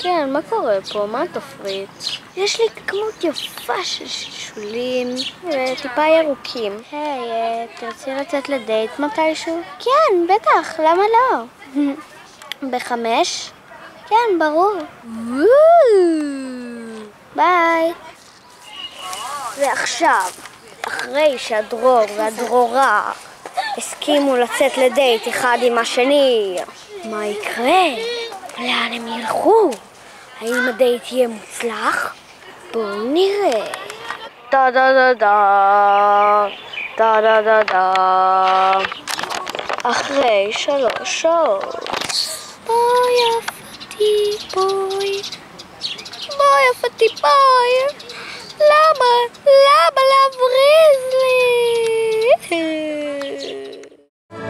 כן, מה קורה פה? מה תפריט? יש לי כמות יפה של שלשולים וטיפה ירוקים. היי, תרצי לצאת לדייט מתישהו? כן, בטח, למה לא? ב5? כן, ברור. ביי. ועכשיו, אחרי שהדרור והדרורה הסכימו לצאת לדייט אחד עם השני, מה יקרה? לאן הם ילכו? האם הדייט יהיה מוצלח? בואו נראה. דה דה דה דה דה דה דה דה. אחרי 3 שעות. בואי יפתי בואי, בואי יפתי בואי. למה להבריז לי?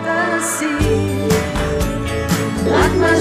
תעשי רק מה